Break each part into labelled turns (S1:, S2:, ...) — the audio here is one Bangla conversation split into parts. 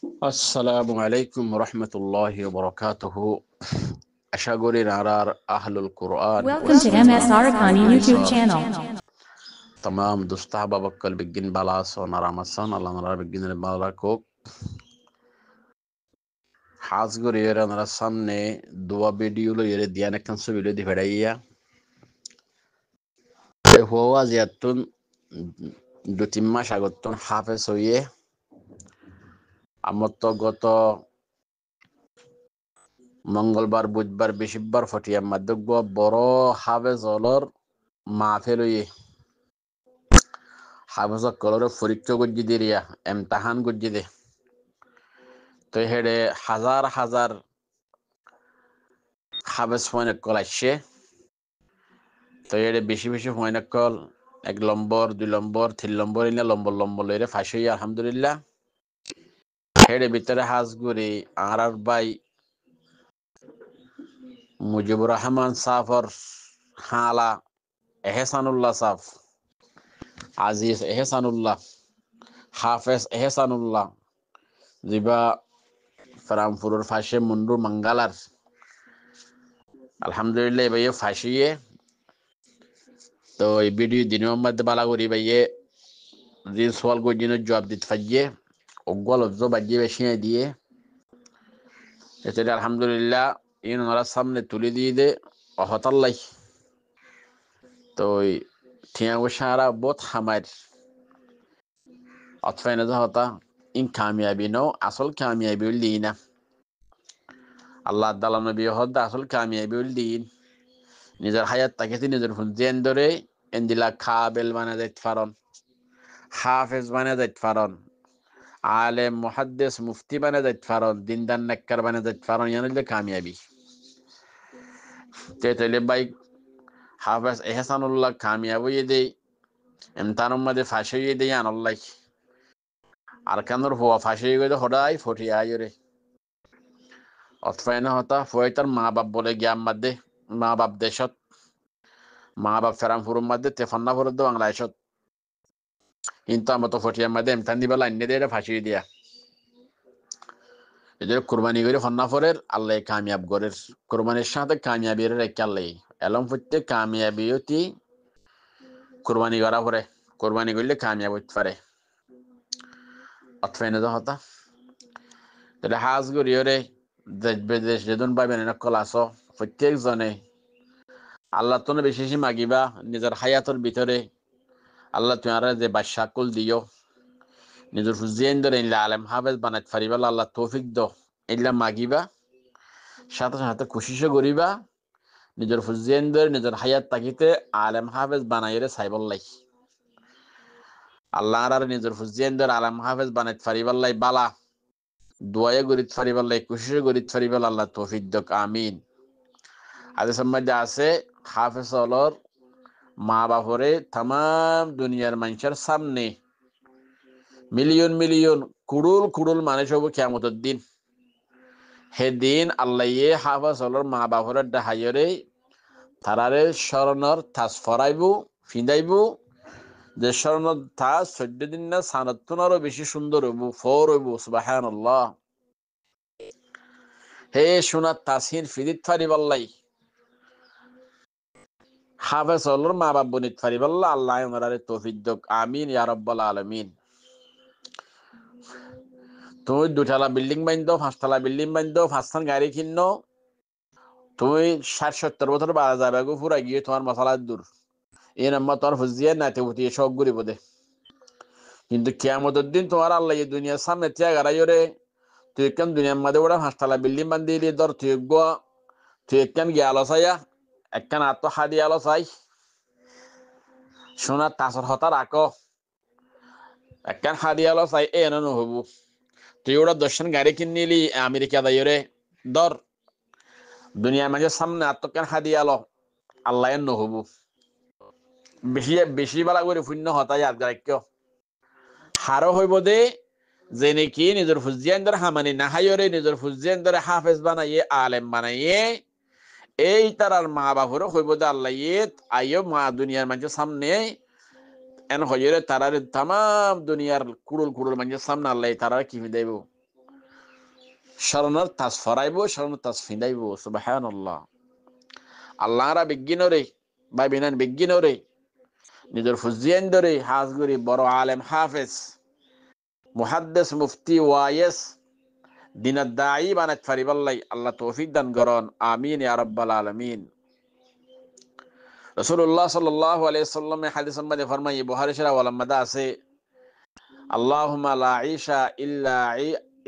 S1: আসসালামু আলাইকুম রহমতুল্লাহি ওয়া বারাকাতুহু। আশা করি নারার আহলুল কোরআন
S2: Welcome to MS Arakani YouTube channel.
S1: तमाम দুস্তাহাবা বক্কল বিজ্ঞান বালাস ও নারামাসান আল্লাহ নারার বিজ্ঞানের বালাকুক হাজ করি এর নারার সামনে দোয়া ভিডিও লো এর দিয়ান একখান ভিডিও দি ফেড়াইয়া হওয়া জিয়াতুন 2-3 মাস আগতন হাফেজ হইয়ে আমার তো গত মঙ্গলবার বুধবার বৃহস্পতিবার ফটিয়া মাধ্যক বড় হাফেজ হলর মাহফিল হইয়ে হাফেজ কলরে পরীক্ষা গজ্জি দিরিয়া এমতাহান গজ্জি দে তো হেডে হাজার হাজার হাফেজ ফয়নকল আসছে। তো এডে বেশি বেশি ফয়নকল 1 নম্বর 2 নম্বর 3 নম্বর ইনা লম্বর লম্বর লইরে ফাঁসি আলহামদুলিল্লাহ। হেডে ভিতরে হাজ গুরি আর ভাই মুজিবুর রহমান সাফর হালা এহসানুল্লাহ সাফ আজিজ এহসানুল্লাহ হাফেজ এহসানুল্লাহ জিবা ফরামপুরের ফাঁসে মুন্ডু মঙ্গালার আলহামদুলিল্লাহ ভাইয়ে ফাঁসিয়ে। তো এই ভিডিও দিনের মধ্যে বালা করি ভাইয়ে যে সোয়াল গজিনের জবাব দিতে ফাইয়ে অগ্গল অজ্জ বাজিয়ে বেশি দিয়ে এটা আলহামদুলিল্লাহ ইন ওনারা সামনে তুলে দিয়ে দে অহতাল্লাই। তো ওই ঠিয়া সারা বোধ হামার অতফাইনা হতা ইন কামিয়াবি নো আসল কামিয়াবি দিনা আল্লাহ তাআলা নবী হদ আসল কামিয়াবি দিন নিজের হায়াত তাকে নিজের হুজেন ধরে এন্দিলা কাবেল বানা যাইতে পারন, হাফেজ বানা যাইতে পারন, আলেম মুহাদ্দিস মুফতি বানা যাইতে পারন, দিনদার নেককার বানা যাইতে পারন। ইয়ানলে কামিয়াবি তেতলে ভাই হাফেজ এহসানুল্লাহ কামিয়াব হয়ে দেই এমতানোর মধ্যে ফাঁসি হয়ে দেই আনল্লাহ আর কেনর হওয়া ফাঁসি হয়ে গেলে হঠাই ফটিয়ে আয়রে অতফাইনা হতা ফয় তার মা বাপ বলে গিয়ার মধ্যে মা বাপ দেশত মা বাপ ফেরামপুরের মধ্যে তেফান্না ফরদ বাংলাদেশত কিন্তু আমার তো ফটিয়ার মধ্যে এমতান দিবা লাইন দিয়ে ফাঁসি দিয়া এদের কোরবানি করে ফন্নাফরের আল্লাহ কামিয়াব গরের কোরবানির সাথে কামিয়াবির রেখে আল্লাহ এলম ফুটতে কামিয়াবি অতি কোরবানি করা পরে কোরবানি করলে কামিয়াব হইতে পারে অতফাইনা হতা তাহলে হাজ গরিয়রে দেশ বিদেশ যেদিন পাবেন কল আসো প্রত্যেক জনে আল্লাহ তো বেশি বেশি মাগিবা নিজের হায়াতের ভিতরে আল্লাহ তোমার যে বাদশাকুল দিও নিজের হুজিয়ান ধরে আলেম হাফেজ বানাইতে পারিবা আল্লাহ তৌফিক দো এগুলা মাগিবা সাথে সাথে খুশিও করিবা নিজের হুজিয়ান ধরে নিজের হায়াত তাকিতে আলেম হাফেজ বানাইরে সাইবল্লাই আল্লাহ আর নিজের হুজিয়ান ধরে আলেম হাফেজ বানাইতে পারিবাল্লাই বালা দোয়া গরিত পারিবাল্লাই খুশিও গরিত পারিবাল আল্লাহ তৌফিক দোক আমিন। আদেশের মধ্যে আছে হাফেজ হলর মা বাপরে তাম দুনিয়ার মানুষের সামনে মিলিয়ন মিলিয়ন কুড়ুল কুড়ুল মানুষ হবো কিয়ামতের দিন। হে দিন আল্লাহ হাফেজ হলর মা বাপরের ডাহাইরে তারারে স্মরণর তাজ ফরাইব ফিদাইব যে স্মরণর তাজ 14 দিন না সানাতুনারও বেশি সুন্দর হইব ফর হইব সুবহানাল্লাহ। হে সোনার তাসির ফিদিত ফারিবাল্লাই হাফেজ হলর মা বাপ বনিত ফারিবাল্লাহ আল্লাহ ওনারে তৌফিক দক আমিন ইয়া রাব্বাল আলামিন। তুমি 2 তলা বিল্ডিং বান্ধো 5 তলা বিল্ডিং বান্ধো 5খান গাড়ি কিনো তুমি 60-70 বছর বাড়া যাবে গো পুরা গিয়ে তোমার মশালার দূর এই নাম্বার তোমার ফুজিয়ে নাতে উঠিয়ে সব ঘুরি বোধে কিন্তু কিয়ামতের দিন তোমার আল্লাহ এই দুনিয়ার সামনে ত্যাগ আড়াইরে তুই একখান দুনিয়ার মধ্যে ওরা 5 তলা বিল্ডিং বান্ধি দিয়ে ধর তুই একখান গিয়ে আলোচাইয়া একখান আত্মহাদি আলোচাই সোনার তাসর হতা রাখো একখান হাদি আলোচাই এ এনে নহব তুই ওরা 10খান গাড়ি কিনিলি আমেরিকা দাইরে ধর দুনিয়ার মাঝে সামনে আত্মকান হাদি আলো আল্লাহ নহব বেশি বেশি বেলা করে শূন্য হতাই আর গায়ক হারো হইব দে যে নাকি নিজের ফুজিয়ান ধরে হামানি নাহাইরে নিজের ফুজিয়ান ধরে হাফেজ বানাইয়ে আলেম বানাইয়ে এই তারার মা বাপরও হইব দে আল্লাহ আইও মা দুনিয়ার মানুষের সামনে এন হইরে তারার তাম দুনিয়ার কুড়ুল কুড়ুল মানুষের সামনে আল্লাহ তারা কি দেব স্মরণের তাস ফরাইব, স্মরণের তাস ফিদাইব। সুবহানাল্লাহ। আল্লাহরা বিজ্ঞানরে বা বিনান বিজ্ঞানরে নিজের ফুজিয়ান ধরে হাজগুরি বড় আলেম হাফেজ মুহাদ্দিস মুফতি ওয়াইস দিনাদ দাঈ বানাত ফারিবাল্লাই আল্লাহ তৌফিক দান করন। আমিন ইয়া রাব্বাল আলামিন। রাসূলুল্লাহ সাল্লাল্লাহু আলাইহি ওয়াসাল্লামের হাদিসের মধ্যে ফরমায়, বুখারী শরীফ ওয়াল মাদা আছে, আল্লাহুম্মা লা ঈশা ইল্লা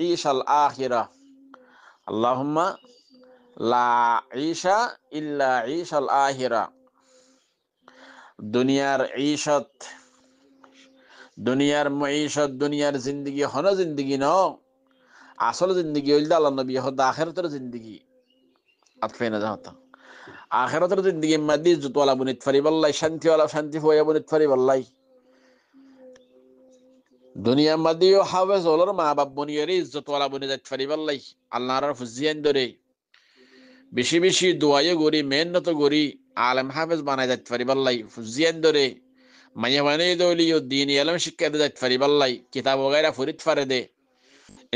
S1: ঈশাল আখিরাহ, আল্লাহুম্মা লা ঈশা ইল্লা ঈশাল আখিরাহ। দুনিয়ার ঈশত, দুনিয়ার মাঈশত, দুনিয়ার জিন্দেগি হন জিন্দেগি ন, আসল জিন্দেগি হইল আল্লাহ নবী হদ আখিরাতের জিন্দেগি। আতফেনা জাতা আখিরাতের জিন্দেগি মাদি যতওয়ালা বুনিত ফারিবাল্লাই, শান্তিওয়ালা শান্তি হইয়া বুনিত ফারিবাল্লাই। দুনিয়া মাদিও হাফেজ হলর মা বাপ বনিয়ারে ইজ্জতওয়ালা বনি যাইত ফারিবাল্লাই আল্লাহর ফুজিয়ান ধরে বেশি বেশি দোয়ায়ে গরি মেহনত গরি আলেম হাফেজ বানাই যাইত ফারিবাল্লাই ফুজিয়ান ধরে মাইয়া বানাই দলিও দিন এলম শিক্ষা দে যাইত ফারিবাল্লাই কিতাব ওগাইরা ফরিদ ফারে দে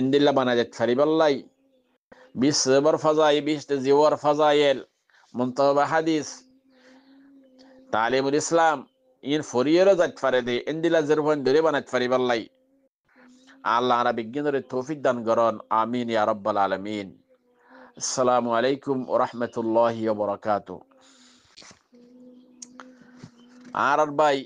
S1: ইন্দিল্লা বানাই যাইত ফারিবাল্লাই 20 সেবর ফাজাই 20 জিওয়ার ফাজাইল মুনতাবা হাদিস তালিমুল ইসলাম ইন ফরিয়েরও যাইত ফারে দে ইন্দিল্লা জেরফন ধরে বানাইত ফারিবাল্লাই আল্লাহরা বিজ্ঞানের তৌফিক দান করন। আমিন ইয়া রাব্বাল আলামিন। আসসালামু আলাইকুম ওয়া রাহমাতুল্লাহি ওয়া বারাকাতুহু। আর ভাই